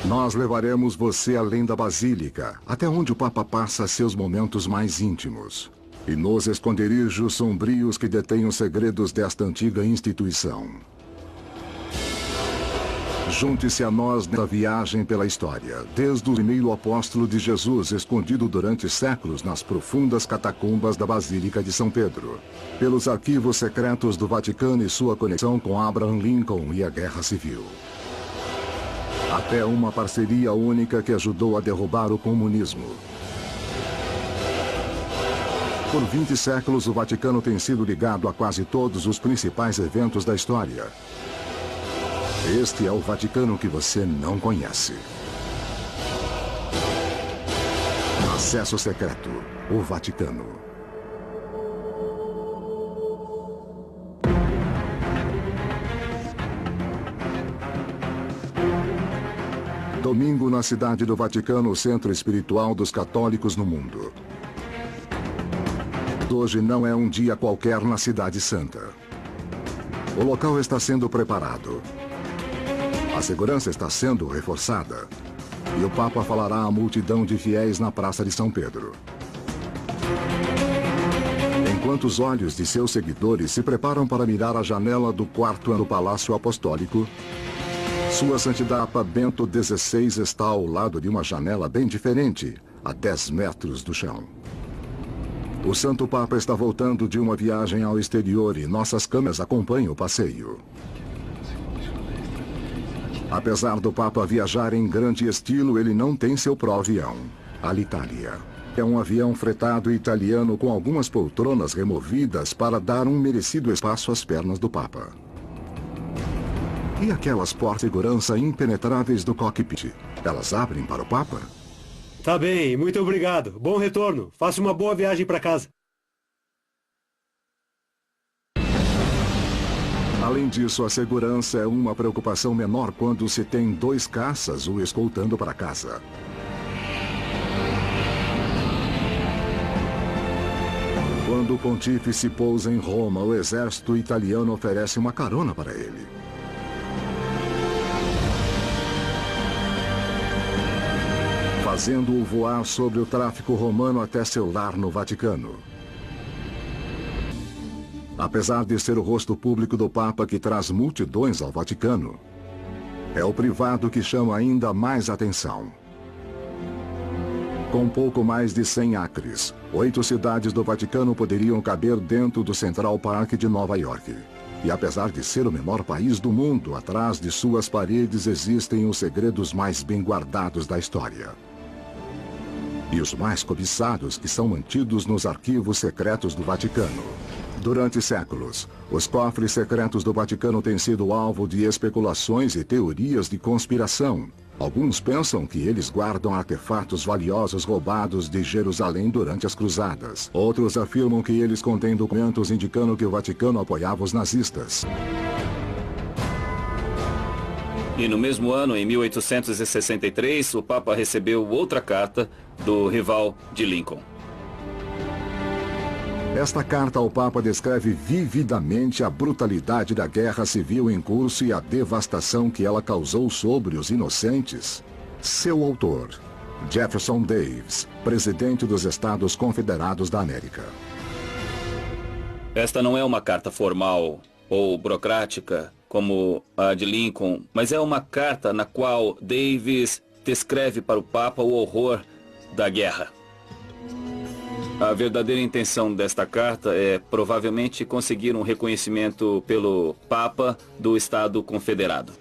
Nós levaremos você além da Basílica, até onde o Papa passa seus momentos mais íntimos. E nos esconderijos sombrios que detêm os segredos desta antiga instituição. Junte-se a nós nesta viagem pela história, desde o primeiro apóstolo de Jesus, escondido durante séculos nas profundas catacumbas da Basílica de São Pedro, pelos arquivos secretos do Vaticano e sua conexão com Abraham Lincoln e a Guerra Civil. Até uma parceria única que ajudou a derrubar o comunismo. Por 20 séculos, o Vaticano tem sido ligado a quase todos os principais eventos da história. Este é o Vaticano que você não conhece. Acesso secreto, o Vaticano. Domingo na cidade do Vaticano, o centro espiritual dos católicos no mundo. Hoje não é um dia qualquer na Cidade Santa. O local está sendo preparado. A segurança está sendo reforçada. E o Papa falará à multidão de fiéis na Praça de São Pedro. Enquanto os olhos de seus seguidores se preparam para mirar a janela do quarto do Palácio Apostólico, Sua Santidade Papa Bento XVI está ao lado de uma janela bem diferente, a 10 metros do chão. O Santo Papa está voltando de uma viagem ao exterior e nossas câmeras acompanham o passeio. Apesar do Papa viajar em grande estilo, ele não tem seu próprio avião, Alitalia. É um avião fretado italiano com algumas poltronas removidas para dar um merecido espaço às pernas do Papa. E aquelas portas de segurança impenetráveis do cockpit, elas abrem para o Papa? Tá bem, muito obrigado. Bom retorno. Faça uma boa viagem para casa. Além disso, a segurança é uma preocupação menor quando se tem 2 caças o escoltando para casa. Quando o pontífice pousa em Roma, o exército italiano oferece uma carona para ele. Fazendo-o voar sobre o tráfico romano até seu lar no Vaticano. Apesar de ser o rosto público do Papa que traz multidões ao Vaticano, é o privado que chama ainda mais atenção. Com pouco mais de 100 acres, 8 cidades do Vaticano poderiam caber dentro do Central Park de Nova York. E apesar de ser o menor país do mundo, atrás de suas paredes existem os segredos mais bem guardados da história. E os mais cobiçados que são mantidos nos arquivos secretos do Vaticano. Durante séculos, os cofres secretos do Vaticano têm sido alvo de especulações e teorias de conspiração. Alguns pensam que eles guardam artefatos valiosos roubados de Jerusalém durante as cruzadas. Outros afirmam que eles contêm documentos indicando que o Vaticano apoiava os nazistas. E no mesmo ano, em 1863, o Papa recebeu outra carta do rival de Lincoln. Esta carta ao Papa descreve vividamente a brutalidade da guerra civil em curso e a devastação que ela causou sobre os inocentes. Seu autor, Jefferson Davis, presidente dos Estados Confederados da América. Esta não é uma carta formal ou burocrática, como a de Lincoln, mas é uma carta na qual Davis descreve para o Papa o horror da guerra. A verdadeira intenção desta carta é provavelmente conseguir um reconhecimento pelo Papa do Estado Confederado.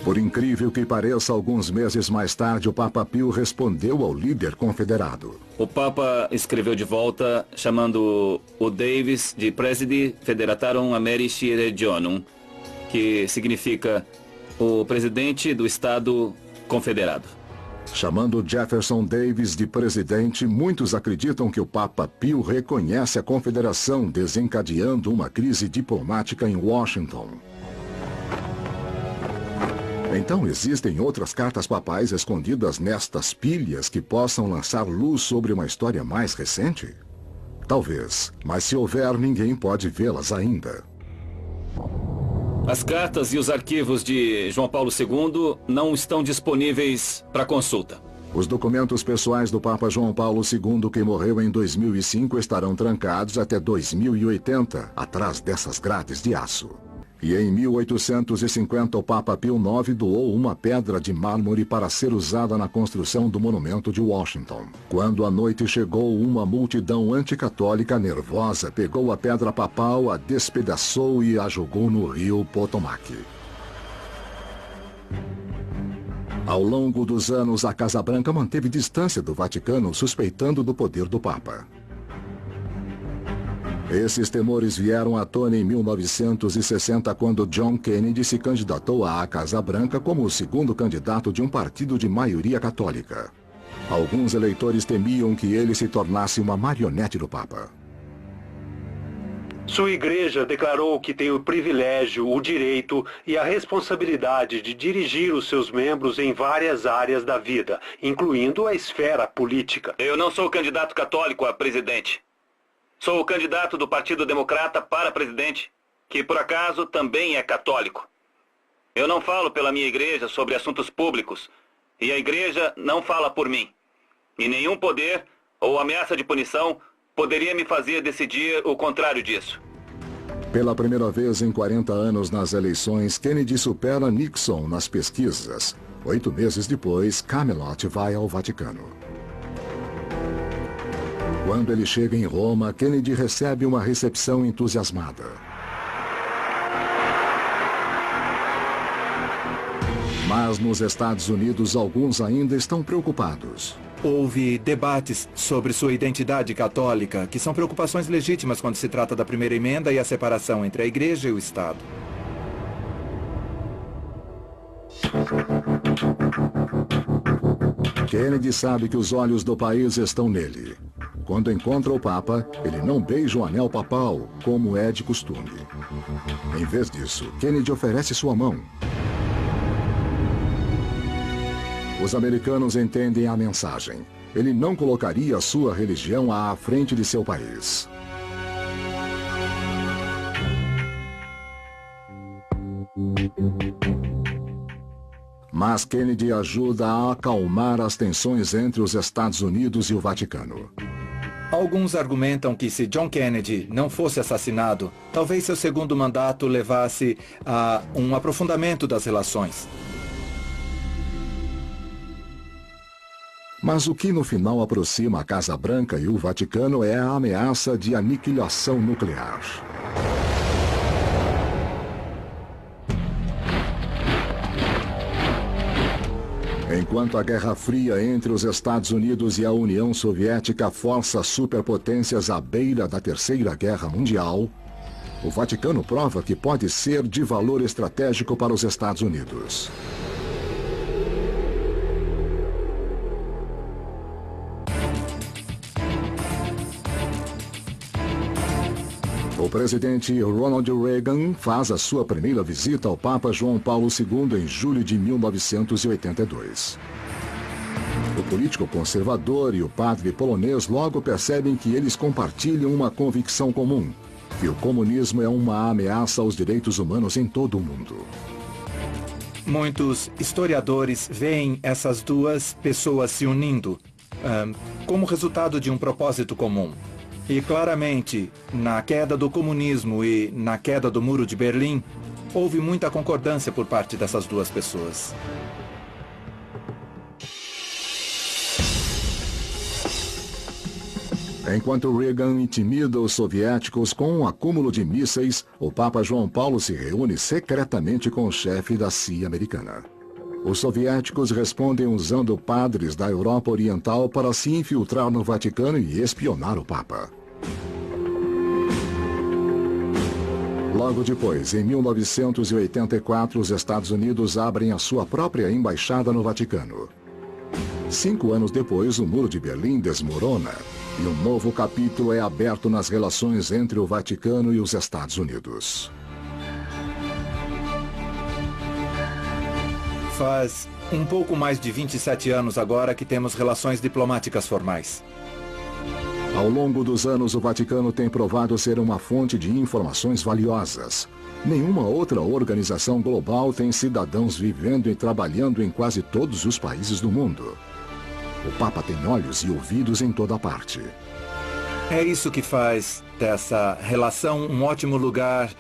Por incrível que pareça, alguns meses mais tarde, o Papa Pio respondeu ao líder confederado. O Papa escreveu de volta, chamando o Davis de Presidi Federatarum Americi Regionum, que significa o presidente do Estado Confederado. Chamando Jefferson Davis de presidente, muitos acreditam que o Papa Pio reconhece a confederação, desencadeando uma crise diplomática em Washington. Então existem outras cartas papais escondidas nestas pilhas que possam lançar luz sobre uma história mais recente? Talvez, mas se houver, ninguém pode vê-las ainda. As cartas e os arquivos de João Paulo II não estão disponíveis para consulta. Os documentos pessoais do Papa João Paulo II, que morreu em 2005, estarão trancados até 2080, atrás dessas grades de aço. E em 1850, o Papa Pio IX doou uma pedra de mármore para ser usada na construção do monumento de Washington. Quando a noite chegou, uma multidão anticatólica nervosa pegou a pedra papal, a despedaçou e a jogou no rio Potomac. Ao longo dos anos, a Casa Branca manteve distância do Vaticano, suspeitando do poder do Papa. Esses temores vieram à tona em 1960, quando John Kennedy se candidatou à Casa Branca como o segundo candidato de um partido de maioria católica. Alguns eleitores temiam que ele se tornasse uma marionete do Papa. Sua igreja declarou que tem o privilégio, o direito e a responsabilidade de dirigir os seus membros em várias áreas da vida, incluindo a esfera política. Eu não sou candidato católico a presidente. Sou o candidato do Partido Democrata para presidente, que por acaso também é católico. Eu não falo pela minha igreja sobre assuntos públicos, e a igreja não fala por mim. E nenhum poder ou ameaça de punição poderia me fazer decidir o contrário disso. Pela primeira vez em 40 anos nas eleições, Kennedy supera Nixon nas pesquisas. 8 meses depois, Camelot vai ao Vaticano. Quando ele chega em Roma, Kennedy recebe uma recepção entusiasmada. Mas nos Estados Unidos, alguns ainda estão preocupados. Houve debates sobre sua identidade católica, que são preocupações legítimas quando se trata da primeira emenda e a separação entre a igreja e o Estado. Kennedy sabe que os olhos do país estão nele. Quando encontra o Papa, ele não beija o anel papal, como é de costume. Em vez disso, Kennedy oferece sua mão. Os americanos entendem a mensagem. Ele não colocaria sua religião à frente de seu país. Mas Kennedy ajuda a acalmar as tensões entre os Estados Unidos e o Vaticano. Alguns argumentam que se John Kennedy não fosse assassinado, talvez seu segundo mandato levasse a um aprofundamento das relações. Mas o que no final aproxima a Casa Branca e o Vaticano é a ameaça de aniquilação nuclear. Enquanto a Guerra Fria entre os Estados Unidos e a União Soviética força superpotências à beira da Terceira Guerra Mundial, o Vaticano prova que pode ser de valor estratégico para os Estados Unidos. O presidente Ronald Reagan faz a sua primeira visita ao Papa João Paulo II em julho de 1982. O político conservador e o padre polonês logo percebem que eles compartilham uma convicção comum, que o comunismo é uma ameaça aos direitos humanos em todo o mundo. Muitos historiadores veem essas duas pessoas se unindo como resultado de um propósito comum. E claramente, na queda do comunismo e na queda do Muro de Berlim, houve muita concordância por parte dessas duas pessoas. Enquanto Reagan intimida os soviéticos com um acúmulo de mísseis, o Papa João Paulo se reúne secretamente com o chefe da CIA americana. Os soviéticos respondem usando padres da Europa Oriental para se infiltrar no Vaticano e espionar o Papa. Logo depois, em 1984, os Estados Unidos abrem a sua própria embaixada no Vaticano. 5 anos depois, o Muro de Berlim desmorona e um novo capítulo é aberto nas relações entre o Vaticano e os Estados Unidos. Faz um pouco mais de 27 anos agora que temos relações diplomáticas formais. Ao longo dos anos, o Vaticano tem provado ser uma fonte de informações valiosas. Nenhuma outra organização global tem cidadãos vivendo e trabalhando em quase todos os países do mundo. O Papa tem olhos e ouvidos em toda parte. É isso que faz dessa relação um ótimo lugar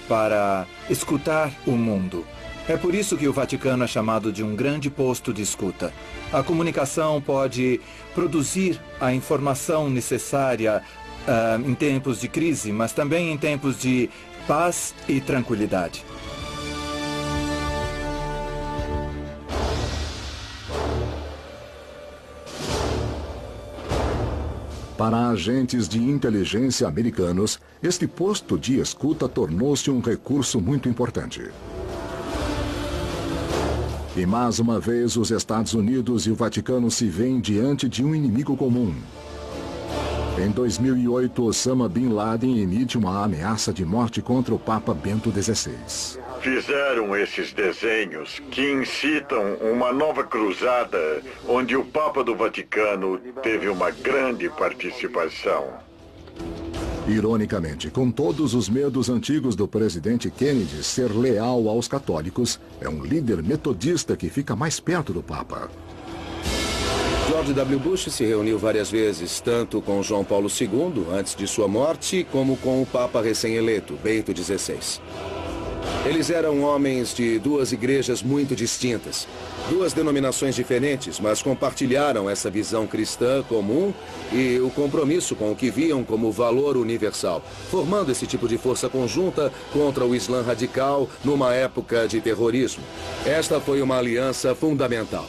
para escutar o mundo. É por isso que o Vaticano é chamado de um grande posto de escuta. A comunicação pode produzir a informação necessária em tempos de crise, mas também em tempos de paz e tranquilidade. Para agentes de inteligência americanos, este posto de escuta tornou-se um recurso muito importante. E mais uma vez, os Estados Unidos e o Vaticano se veem diante de um inimigo comum. Em 2008, Osama Bin Laden emite uma ameaça de morte contra o Papa Bento XVI. Fizeram esses desenhos que incitam uma nova cruzada, onde o Papa do Vaticano teve uma grande participação. Ironicamente, com todos os medos antigos do presidente Kennedy ser leal aos católicos, é um líder metodista que fica mais perto do Papa. George W. Bush se reuniu várias vezes, tanto com João Paulo II, antes de sua morte, como com o Papa recém-eleito, Bento XVI. Eles eram homens de duas igrejas muito distintas, duas denominações diferentes, mas compartilharam essa visão cristã comum e o compromisso com o que viam como valor universal, formando esse tipo de força conjunta contra o Islã radical numa época de terrorismo. Esta foi uma aliança fundamental.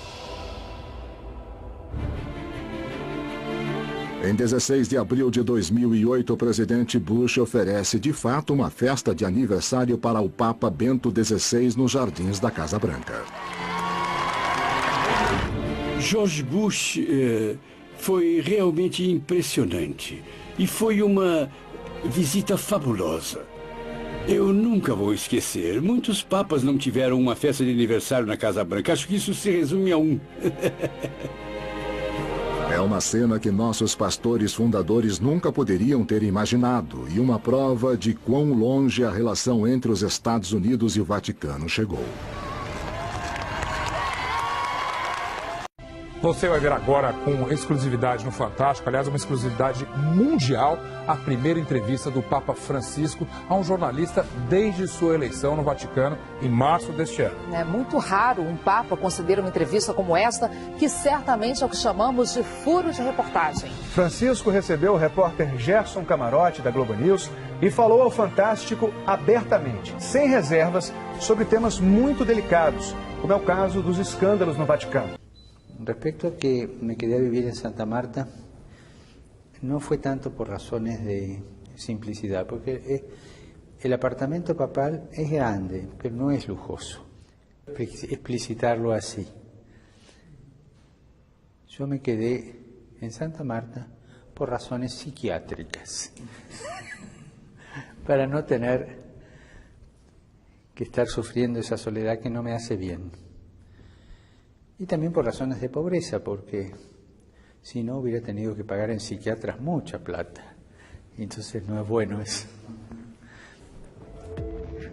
Em 16 de abril de 2008, o presidente Bush oferece de fato uma festa de aniversário para o Papa Bento XVI nos jardins da Casa Branca. George Bush foi realmente impressionante e foi uma visita fabulosa. Eu nunca vou esquecer. Muitos papas não tiveram uma festa de aniversário na Casa Branca. Acho que isso se resume a um. É uma cena que nossos pastores fundadores nunca poderiam ter imaginado e uma prova de quão longe a relação entre os Estados Unidos e o Vaticano chegou. Você vai ver agora com exclusividade no Fantástico, aliás, uma exclusividade mundial, a primeira entrevista do Papa Francisco a um jornalista desde sua eleição no Vaticano em março deste ano. É muito raro um Papa conceder uma entrevista como esta, que certamente é o que chamamos de furo de reportagem. Francisco recebeu o repórter Gerson Camarote, da Globo News, e falou ao Fantástico abertamente, sem reservas, sobre temas muito delicados, como é o caso dos escândalos no Vaticano. Respecto a que me quedé a vivir en Santa Marta, no fue tanto por razones de simplicidad, porque el apartamento papal es grande, pero no es lujoso. Explicitarlo así. Yo me quedé en Santa Marta por razones psiquiátricas, para no tener que estar sufriendo esa soledad que no me hace bien. Y también por razones de pobreza, porque si no hubiera tenido que pagar en psiquiatras mucha plata. Y entonces no es bueno eso.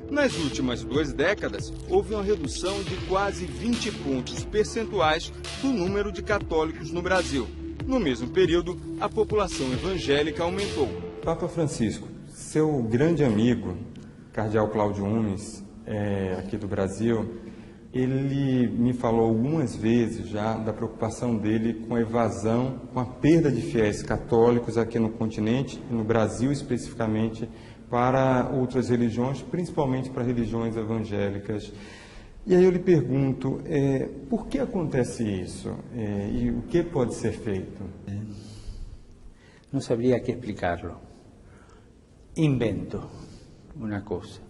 Nas últimas 2 décadas, houve uma redução de quase 20 pontos percentuais do número de católicos no Brasil. No mesmo período, a população evangélica aumentou. Papa Francisco, seu grande amigo, Cardeal Cláudio Umes, aqui do Brasil, ele me falou algumas vezes já da preocupação dele com a evasão, com a perda de fiéis católicos aqui no continente, no Brasil especificamente, para outras religiões, principalmente para religiões evangélicas. E aí eu lhe pergunto, por que acontece isso? E o que pode ser feito? Não sabría que explicarlo. Invento una cosa.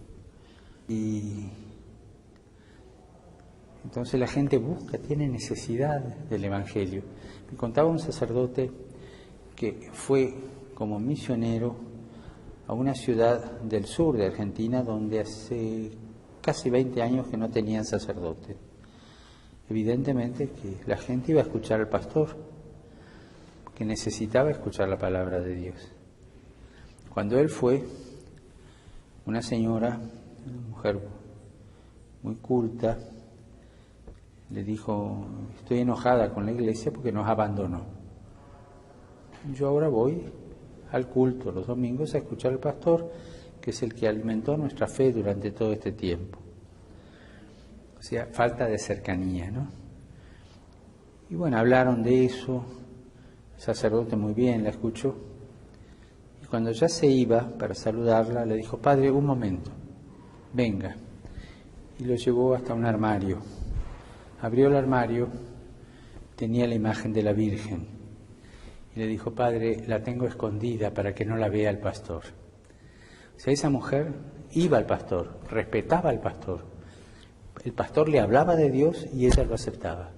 Entonces la gente busca, tiene necesidad del Evangelio. Me contaba un sacerdote que fue como misionero a una ciudad del sur de Argentina donde hace casi 20 años que no tenían sacerdote. Evidentemente que la gente iba a escuchar al pastor, que necesitaba escuchar la palabra de Dios. Cuando él fue, una señora, una mujer muy culta, le dijo: estoy enojada con la iglesia porque nos abandonó. Yo ahora voy al culto los domingos a escuchar al pastor, que es el que alimentó nuestra fe durante todo este tiempo. O sea, falta de cercanía, ¿no? Y bueno, hablaron de eso, el sacerdote muy bien la escuchó, y cuando ya se iba para saludarla, le dijo: padre, un momento, venga. Y lo llevó hasta un armario. Abrió el armario, tenía la imagen de la Virgen, y le dijo: padre, la tengo escondida para que no la vea el pastor. O sea, esa mujer iba al pastor, respetaba al pastor. El pastor le hablaba de Dios y ella lo aceptaba,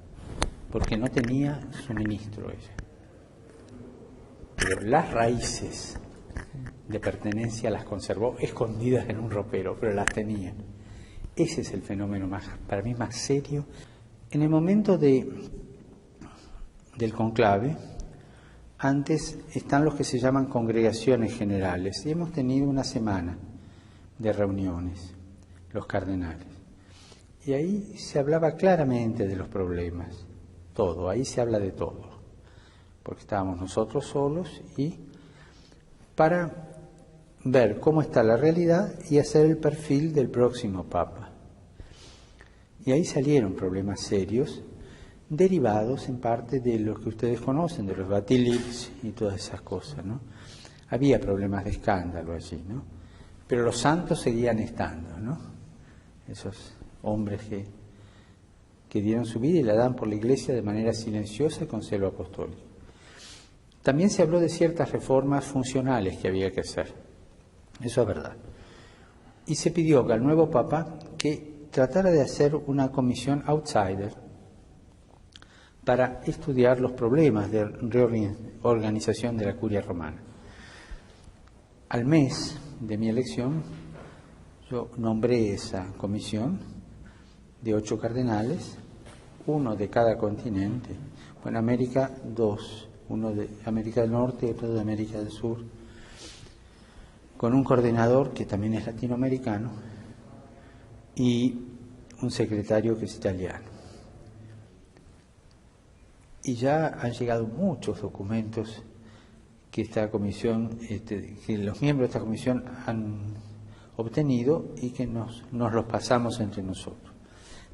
porque no tenía suministro ella. Pero las raíces de pertenencia las conservó escondidas en un ropero, pero las tenía. Ese es el fenómeno para mí más serio. En el momento del conclave, antes están los que se llaman congregaciones generales, y hemos tenido una semana de reuniones, los cardenales. Y ahí se hablaba claramente de los problemas, todo, ahí se habla de todo, porque estábamos nosotros solos y para ver cómo está la realidad y hacer el perfil del próximo Papa. Y ahí salieron problemas serios, derivados en parte de lo que ustedes conocen, de los Batilix y todas esas cosas, ¿no? Había problemas de escándalo allí, ¿no? Pero los santos seguían estando, ¿no? Esos hombres que dieron su vida y la dan por la Iglesia de manera silenciosa y con celo apostólico. También se habló de ciertas reformas funcionales que había que hacer. Eso es verdad. Y se pidió que al nuevo Papa que tratara de hacer una comisión outsider para estudiar los problemas de reorganización de la curia romana. Al mes de mi elección, yo nombré esa comisión de 8 cardenales, 1 de cada continente. En América, 2, uno de América del Norte y otro de América del Sur, con un coordinador que también es latinoamericano y un secretario que es italiano. Y ya han llegado muchos documentos que esta comisión, que los miembros de esta comisión han obtenido y que nos los pasamos entre nosotros.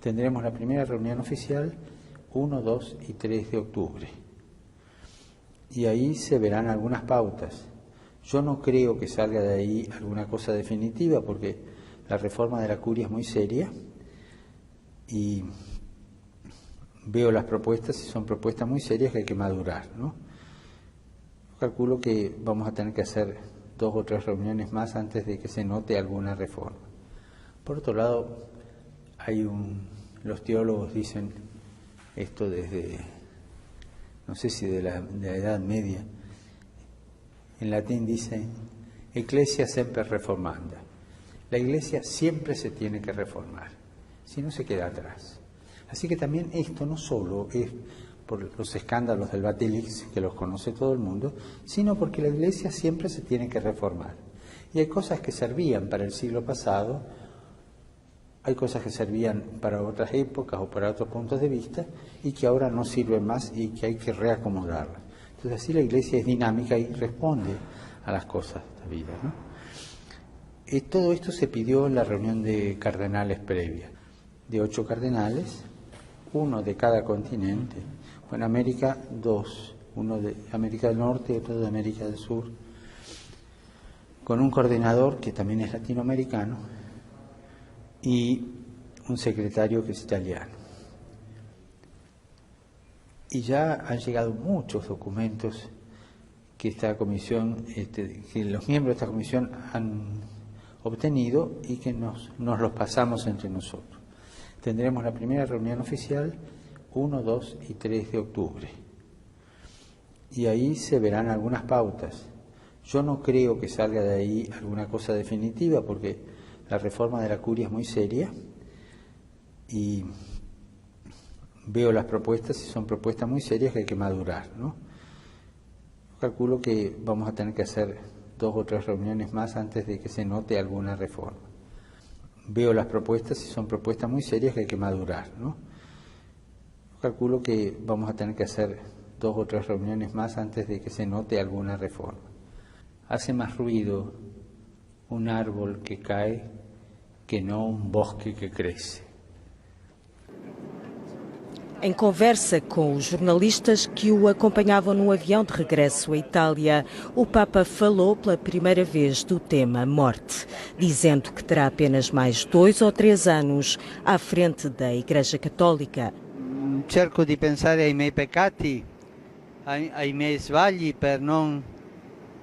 Tendremos la primera reunión oficial 1, 2 y 3 de octubre. Y ahí se verán algunas pautas. Yo no creo que salga de ahí alguna cosa definitiva, porque la reforma de la curia es muy seria y veo las propuestas y son propuestas muy serias que hay que madurar, ¿no? Calculo que vamos a tener que hacer 2 o 3 reuniones más antes de que se note alguna reforma. Por otro lado, los teólogos dicen esto desde, no sé si de la Edad Media. En latín dice, Ecclesia semper reformanda. La Iglesia siempre se tiene que reformar, si no se queda atrás. Así que también esto no solo es por los escándalos del Batilix, que los conoce todo el mundo, sino porque la Iglesia siempre se tiene que reformar. Y hay cosas que servían para el siglo pasado, hay cosas que servían para otras épocas o para otros puntos de vista y que ahora no sirven más y que hay que reacomodarlas. Entonces así la Iglesia es dinámica y responde a las cosas de la vida, ¿no? Todo esto se pidió en la reunión de cardenales previa, de 8 cardenales, 1 de cada continente. En América, 2, uno de América del Norte y otro de América del Sur, con un coordinador que también es latinoamericano y un secretario que es italiano. Y ya han llegado muchos documentos que esta comisión, que los miembros de esta comisión han obtenido y que nos los pasamos entre nosotros. Tendremos la primera reunión oficial 1, 2 y 3 de octubre. Y ahí se verán algunas pautas. Yo no creo que salga de ahí alguna cosa definitiva, porque la reforma de la curia es muy seria y veo las propuestas y son propuestas muy serias que hay que madurar, ¿no? Calculo que vamos a tener que hacer 2 o 3 reuniones más antes de que se note alguna reforma. Veo las propuestas y son propuestas muy serias que hay que madurar, ¿no? Calculo que vamos a tener que hacer 2 o 3 reuniones más antes de que se note alguna reforma. Hace más ruido un árbol que cae que não um bosque que cresce. Em conversa com os jornalistas que o acompanhavam no avião de regresso à Itália, o Papa falou pela primeira vez do tema morte, dizendo que terá apenas mais 2 ou 3 anos à frente da Igreja Católica. Cerco di pensare ai miei peccati, ai miei sbagli per non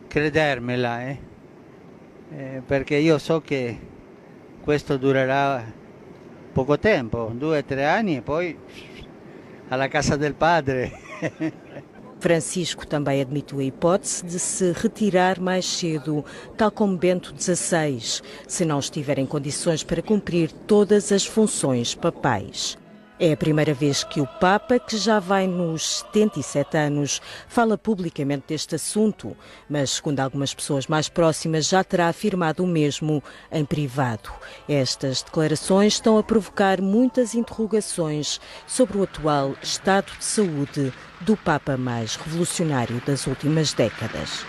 credermela, perché io so che questo durerà poco tempo, 2 o 3 anni e poi alla casa del padre. Francisco também admitiu a hipótese de se retirar mais cedo, tal como Bento XVI, se não estiver em condições para cumprir todas as funções papais. É a primeira vez que o Papa, que já vai nos 77 anos, fala publicamente deste assunto, mas, segundo algumas pessoas mais próximas, já terá afirmado o mesmo em privado. Estas declarações estão a provocar muitas interrogações sobre o atual estado de saúde do Papa mais revolucionário das últimas décadas.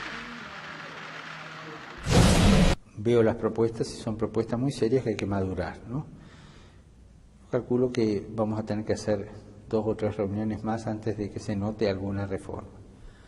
Veo las propuestas y son propuestas muy serias que hay que madurar, ¿no? Calculo que vamos a tener que hacer 2 o 3 reuniones más antes de que se note alguna reforma.